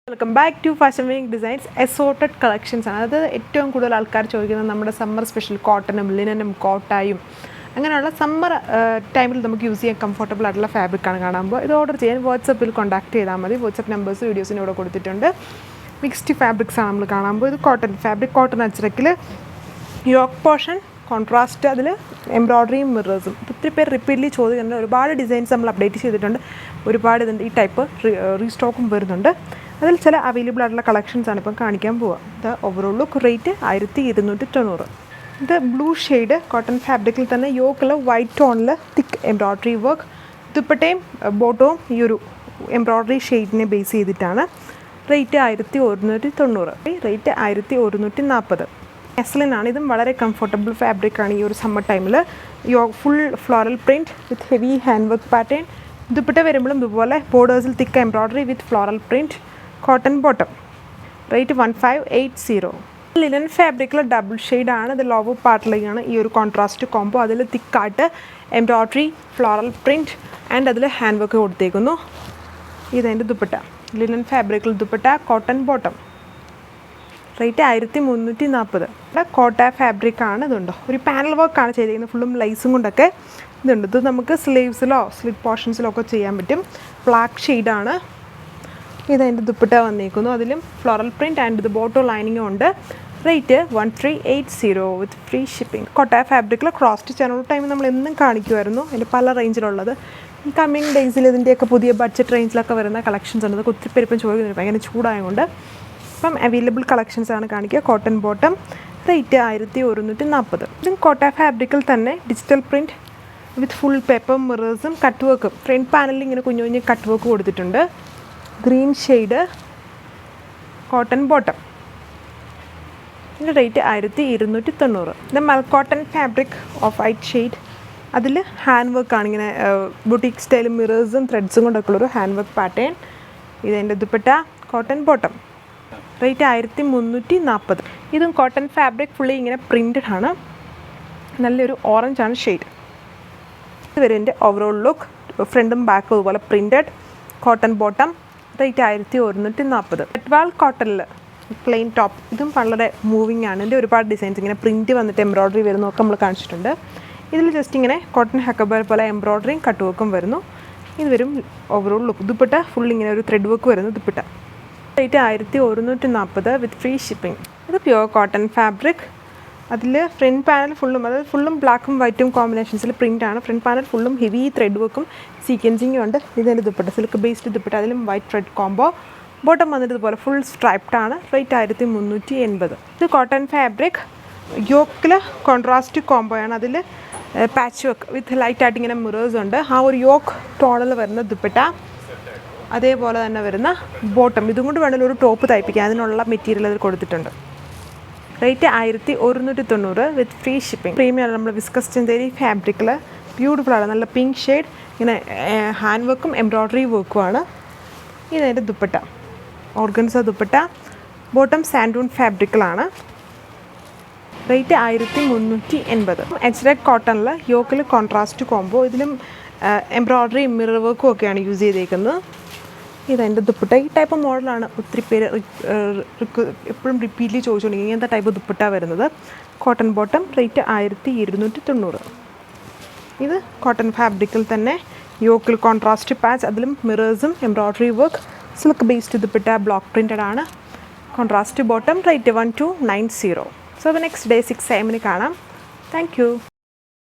Welcome back to fashion week designs assorted collections ആണ്. അത് ഏറ്റവും കൂടുതൽ ആൾക്കാർ ചോദിക്കുന്നത് നമ്മുടെ സമ്മർ സ്പെഷ്യൽ കോട്ടനും ലിനനും കോട്ടായും അങ്ങനെയുള്ള സമ്മർ ടൈമിൽ നമുക്ക് യൂസ് ചെയ്യാൻ കംഫർട്ടബിൾ ആയിട്ടുള്ള ഫാബ്രിക്കാണ് കാണുമ്പോൾ. ഇത് ഓർഡർ ചെയ്യാൻ വാട്സപ്പിൽ കോൺടാക്ട് ചെയ്താൽ മതി. വാട്സപ്പ് നമ്പേഴ്സ് വീഡിയോസിന് ഇവിടെ കൊടുത്തിട്ടുണ്ട്. മിക്സ്ഡ് ഫാബ്രിക്സ് ആണ് നമ്മൾ കാണുമ്പോൾ. ഇത് കോട്ടൺ ഫാബ്രിക്, കോട്ടൺ അച്ചറക്കിൽ യോക്ക് പോർഷൻ കോൺട്രാസ്റ്റ്, അതിൽ എംബ്രോയ്ഡറിയും മിറേഴ്സും. ഒത്തിരി പേര് റിപ്പീറ്റ്ലി ചോദിക്കുന്നുണ്ട്. ഒരുപാട് ഡിസൈൻസ് നമ്മൾ അപ്ഡേറ്റ് ചെയ്തിട്ടുണ്ട്. ഒരുപാട് ഇതിൻ്റെ ഈ ടൈപ്പ് റീസ്റ്റോക്കും വരുന്നുണ്ട്. അതിൽ ചില അവൈലബിൾ ആയിട്ടുള്ള കളക്ഷൻസാണ് ഇപ്പം കാണിക്കാൻ പോവുക. ഇത് ഓവറോൾ ലുക്ക് റേറ്റ് 1290. ഇത് ബ്ലൂ ഷെയ്ഡ് കോട്ടൺ ഫാബ്രിക്കിൽ തന്നെ യോക്കിൽ വൈറ്റ് ടോണിൽ തിക്ക് എംബ്രോയ്ഡറി വർക്ക്. ദുപ്പട്ടയും ബോട്ടവും ഈ ഒരു എംബ്രോയ്ഡറി ഷെയ്ഡിനെ ബേസ് ചെയ്തിട്ടാണ്. റേറ്റ് 1190. റേറ്റ് 1140. നെസ്ലിനാണ്. ഇതും വളരെ കംഫർട്ടബിൾ ഫാബ്രിക്കാണ് ഈ ഒരു സമ്മർ ടൈമിൽ. Full floral print with heavy hand work pattern. Dupatta വരുമ്പോഴും ഇതുപോലെ ബോർഡേഴ്സിൽ thick embroidery with floral print. Cotton bottom. Rate 1580. Linen ഫാബ്രിക്കിൽ ഡബിൾ ഷെയ്ഡാണ്. ഇത് ലോവർ പാർട്ടിലേക്കാണ് ഈ ഒരു കോൺട്രാസ്റ്റ് കോംബോ. അതിൽ തിക്കായിട്ട് എംബ്രോയ്ഡറി, ഫ്ലോറൽ പ്രിൻറ്റ് ആൻഡ് അതിൽ ഹാൻഡ് വർക്ക് കൊടുത്തേക്കുന്നു. ഇതതിൻ്റെ ദുപ്പട്ട. ലിനൻ ഫാബ്രിക്കിൽ ദുപ്പട്ട, കോട്ടൺ ബോട്ടം. റേറ്റ് 1340. കോട്ട ഫാബ്രിക്കാണ്. ഇതുണ്ടോ ഒരു പാനൽ വർക്കാണ് ചെയ്തിരിക്കുന്നത്. ഫുള്ളും ലൈസും കൊണ്ടൊക്കെ ഇതുണ്ട്. ഇത് നമുക്ക് സ്ലീവ്സിലോ സ്ലിറ്റ് പോർഷൻസിലോ ഒക്കെ ചെയ്യാൻ പറ്റും. ബ്ലാക്ക് ഷെയ്ഡാണ്. ഇതതിൻ്റെ ദുപ്പട്ട വന്നിരിക്കുന്നു. അതിലും ഫ്ലോറൽ പ്രിൻറ്റ് ആൻഡ് ഇത് ബോട്ടോ ലൈനിങ്ങും ഉണ്ട്. റേറ്റ് 1380 വിത്ത് ഫ്രീ ഷിപ്പിംഗ്. കോട്ട ഫാബ്രിക്കിൽ ക്രോസ് സ്റ്റിച്ച് ആണ്. ഒരു ടൈം നമ്മൾ എന്നും കാണിക്കുമായിരുന്നു. അതിൻ്റെ പല റേഞ്ചിലുള്ളത്. കമ്മിങ് ഡേയ്സിൽ ഇതിൻ്റെയൊക്കെ പുതിയ ബഡ്ജറ്റ് റേഞ്ചിലൊക്കെ വരുന്ന കളക്ഷൻസ് ഉണ്ട്. അതൊക്കെ ഒത്തിരി പേരിപ്പം ചോദിക്കുന്നുണ്ട്. ഭയങ്കര ചൂടായതുകൊണ്ട് ഇപ്പം അവൈലബിൾ കളക്ഷൻസ് ആണ് കാണിക്കുക. Cotton bottom. റേറ്റ് 1140. ഇതും കോട്ട ഫാബ്രിക്കിൽ തന്നെ digital print with full paper മിറേഴ്സും കട്ട് വർക്കും. ഫ്രണ്ട് പാനലിൽ ഇങ്ങനെ കുഞ്ഞു കുഞ്ഞ് കട്ട് വർക്ക് കൊടുത്തിട്ടുണ്ട്. Green shade cotton bottom. ഇതിൻ്റെ റേറ്റ് 1290. ഇത് mul cotton fabric off white shade. അതിൽ ഹാൻഡ് വർക്കാണ്. ഇങ്ങനെ ബുട്ടീക്ക് സ്റ്റൈൽ മിറേഴ്സും ത്രെഡ്സും കൊണ്ടൊക്കെ ഉള്ളൊരു ഹാൻഡ് വർക്ക് പാറ്റേൺ. ഇതെൻ്റെ ദുപ്പട്ട, കോട്ടൺ ബോട്ടം. റേറ്റ് 1340. ഇതും കോട്ടൺ ഫാബ്രിക് ഫുള്ളി ഇങ്ങനെ പ്രിൻറ്റഡ് ആണ്. നല്ലൊരു ഓറഞ്ചാണ് ഷെയ്ഡ്. ഇത് വരും എൻ്റെ ഓവറോൾ ലുക്ക്. ഫ്രണ്ടും ബാക്കും അതുപോലെ printed. Cotton bottom. Rate 1140. Gadwal കോട്ടണിൽ പ്ലെയിൻ ടോപ്പ്. ഇതും വളരെ മൂവിങ് ആണ്. ഇതിൻ്റെ ഒരുപാട് ഡിസൈൻസ് ഇങ്ങനെ പ്രിൻറ്റ് വന്നിട്ട് എംബ്രോയ്ഡറി വരുന്നതൊക്കെ നമ്മൾ കാണിച്ചിട്ടുണ്ട്. ഇതിൽ ജസ്റ്റ് ഇങ്ങനെ കോട്ടൺ ഹക്കബർ പോലെ എംബ്രോയ്ഡറിയും കട്ട് വർക്കും വരുന്നു. ഇത് വരും ഓവറോൾ ലുക്ക്. ദുപ്പട്ട ഫുൾ ഇങ്ങനെ ഒരു ത്രെഡ് വർക്ക് വരുന്നു ദുപ്പട്ട. റേറ്റ് 1140 വിത്ത് ഫ്രീ ഷിപ്പിംഗ്. ഇത് പ്യുവർ കോട്ടൺ ഫാബ്രിക്. അതിൽ ഫ്രണ്ട് പാനൽ ഫുള്ളും, അതായത് ഫുള്ളും ബ്ലാക്കും വൈറ്റും കോമ്പിനേഷൻസിൽ പ്രിൻ്റാണ്. ഫ്രണ്ട് പാനൽ ഫുള്ളും ഹെവി ത്രെഡ് വർക്കും സീക്വൻസിങ്ങും ഉണ്ട്. ഇതിൻ്റെ ദുപ്പട്ട സിൽക്ക് ബേസ്ഡ് ദുപ്പട്ട. അതിലും വൈറ്റ് ത്രെഡ് കോംബോ. ബോട്ടം വന്നിട്ട് ഇതുപോലെ ഫുൾ സ്ട്രൈപ്ഡാണ്. റേറ്റ് 1380. ഇത് കോട്ടൺ ഫാബ്രിക്. യോക്കിൽ കോൺട്രാസ്റ്റ് കോംബോയാണ്. അതിൽ പാച്ച് വർക്ക് വിത്ത് ലൈറ്റായിട്ട് ഇങ്ങനെ മിറേഴ്സ് ഉണ്ട്. ആ ഒരു യോക്ക് ടോണിൽ വരുന്ന ദുപ്പട്ട. അതേപോലെ തന്നെ വരുന്ന ബോട്ടം. ഇതും കൊണ്ട് വേണമെങ്കിൽ ഒരു ടോപ്പ് തയ്പ്പിക്കുക. അതിനുള്ള മെറ്റീരിയൽ അതിൽ കൊടുത്തിട്ടുണ്ട്. Rate 1190 with free shipping. Premium നമ്മൾ വിസ്കസ് ചന്തേരി ഫാബ്രിക്കിൽ ബ്യൂട്ടിഫുള്ളാണ്. നല്ല പിങ്ക് ഷെയ്ഡ്. ഇങ്ങനെ ഹാൻഡ് വർക്കും എംബ്രോയ്ഡറി വർക്കുമാണ്. ഇതെൻ്റെ ദുപ്പട്ട, ഓർഗൻസ ദുപ്പട്ട. ബോട്ടം സാൻഡൂൺ ഫാബ്രിക്കിലാണ്. റേറ്റ് 1380. എച്ച്ഡെഡ് കോട്ടണിൽ യോക്കിൽ കോൺട്രാസ്റ്റ് കോംബോ. ഇതിലും എംബ്രോയ്ഡറി മിറർ വർക്കും ഒക്കെയാണ് യൂസ് ചെയ്തേക്കുന്നത്. ഇതെൻ്റെ ദുപ്പട്ട. ഈ ടൈപ്പ് മോഡലാണ് ഒത്തിരി പേര് എപ്പോഴും റിപ്പീറ്റ്ലി ചോദിച്ചുകൊണ്ടിരിക്കും. ഇങ്ങനത്തെ ടൈപ്പ് ദുപ്പട്ട വരുന്നത്. Cotton bottom. റേറ്റ് 1290. ഇത് കോട്ടൺ ഫാബ്രിക്കിൽ തന്നെ യോക്കിൽ കോൺട്രാസ്റ്റ് പാച്ച്. അതിലും മിറേഴ്സും embroidery work. Silk based dupatta. Block printed ആണ്. Contrast bottom. Rate 1290. So next day 6 AM കാണാം. Thank U.